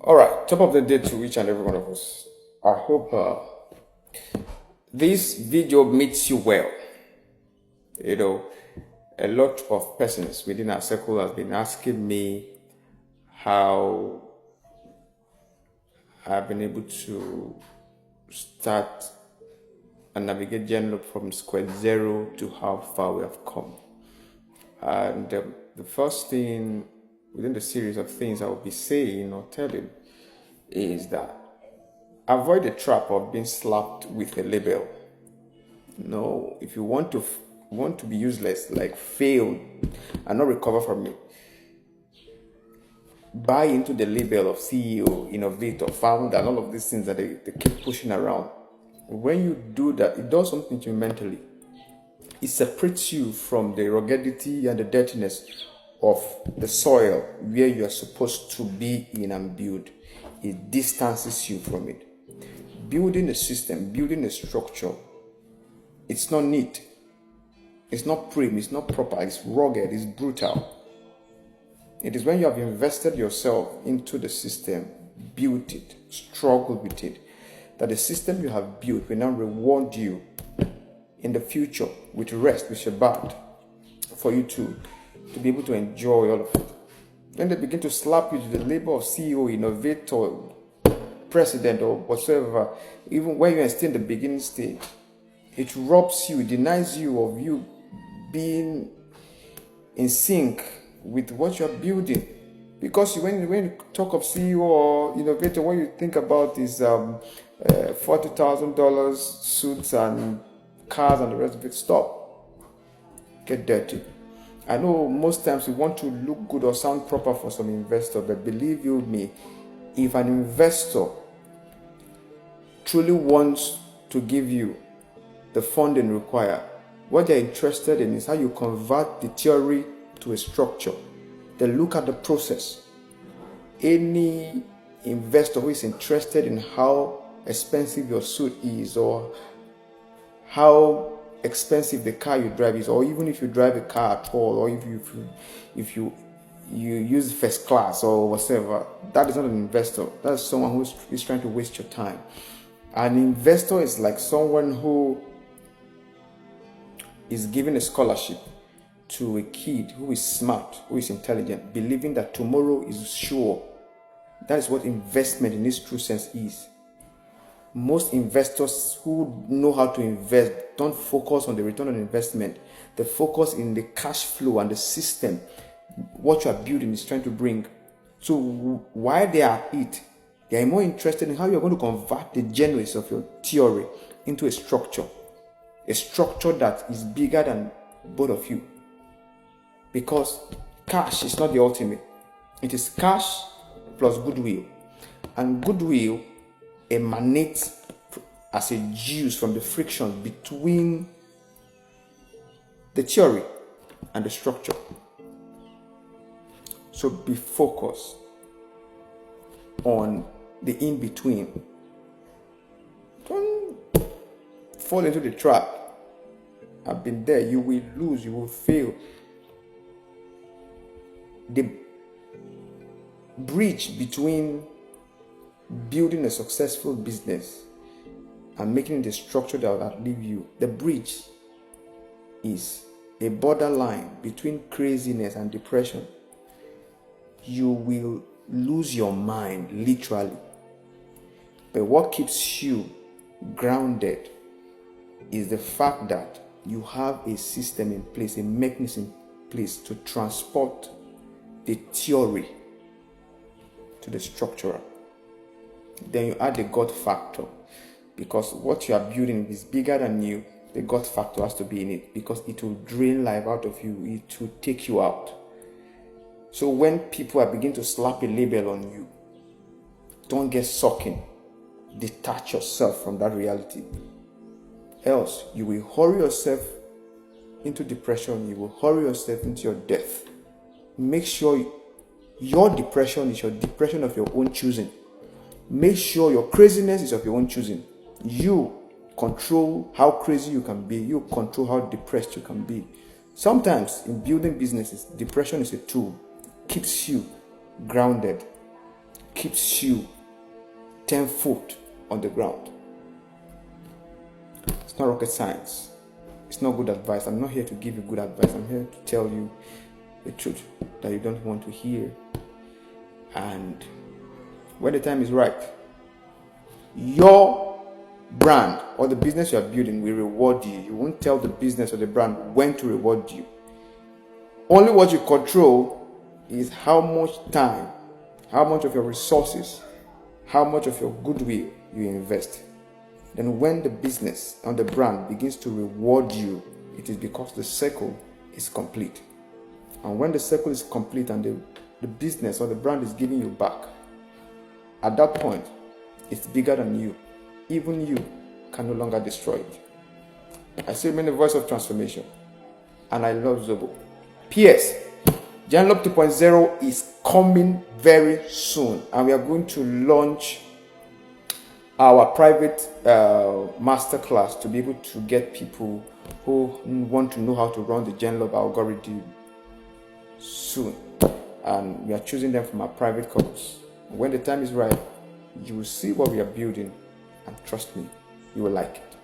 All right, top of the day to each and every one of us. I hope this video meets you well. You know, a lot of persons within our circle have been asking me how I've been able to start and navigate journey from square zero to how far we have come. And the first thing within the series of things I will be saying or telling is that avoid the trap of being slapped with a label. No, if you want to be useless, like fail and not recover from it, buy into the label of CEO, innovator, founder, and all of these things that they keep pushing around. When you do that, it does something to you mentally. It separates you from the ruggedity and the dirtiness of the soil where you are supposed to be in and build. It distances you from it. Building a system, building a structure, it's not neat. It's not prim, it's not proper, it's rugged, it's brutal. It is when you have invested yourself into the system, built it, struggled with it, that the system you have built will now reward you in the future with rest, with Shabbat, for you to be able to enjoy all of it. Then they begin to slap you to the label of CEO, innovator, president, or whatsoever, even when you are still in the beginning stage. It robs you, denies you of you being in sync with what you are building. Because when you talk of CEO or innovator, what you think about is $40,000 suits and cars and the rest of it. Stop. Get dirty. I know most times we want to look good or sound proper for some investor, but believe you me, if an investor truly wants to give you the funding required, what they're interested in is how you convert the theory to a structure. They look at the process. Any investor who is interested in how expensive your suit is, or how expensive the car you drive is, or even if you drive a car at all, or if you use first class or whatever, that is not an investor. That's someone who is trying to waste your time. An investor is like someone who is giving a scholarship to a kid who is smart, who is intelligent, believing that tomorrow is sure. That is what investment in its true sense is. Most investors who know how to invest don't focus on the return on investment. They focus in the cash flow and the system, what you are building is trying to bring. So while they are at it, they are more interested in how you are going to convert the genesis of your theory into a structure that is bigger than both of you. Because cash is not the ultimate. It is cash plus goodwill. And goodwill emanates as a juice from the friction between the theory and the structure. So be focused on the in-between. Don't fall into the trap. I've been there. You will lose, you will fail. The bridge between building a successful business and making it a structure that will outlive you, the bridge is a borderline between craziness and depression. You will lose your mind, literally. But what keeps you grounded is the fact that you have a system in place, a mechanism in place to transport the theory to the structural. Then you add the God factor, because what you are building is bigger than you. The God factor has to be in it, because it will drain life out of you. It will take you out. So when people are beginning to slap a label on you, don't get sucked in. Detach yourself from that reality. Else, you will hurry yourself into depression. You will hurry yourself into your death. Make sure your depression is your depression of your own choosing. Make sure your craziness is of your own choosing. You control how crazy you can be. You control how depressed you can be. Sometimes in building businesses, depression is a tool. Keeps you grounded. keeps you 10 foot on the ground. It's not rocket science. It's not good advice. I'm not here to give you good advice. I'm here to tell you the truth that you don't want to hear. And when the time is right, your brand or the business you are building will reward you. You won't tell the business or the brand when to reward you. Only what you control is how much time, how much of your resources, how much of your goodwill you invest. Then when the business and the brand begins to reward you, it is because the circle is complete. And when the circle is complete and the business or the brand is giving you back, at that point, it's bigger than you. Even you can no longer destroy it. I say I'm the voice of transformation, and I love Zobo. P.S. Genlop 2.0 is coming very soon, and we are going to launch our private masterclass to be able to get people who want to know how to run the Genlop algorithm soon. And we are choosing them from our private course. When the time is right, you will see what we are building, and trust me, you will like it.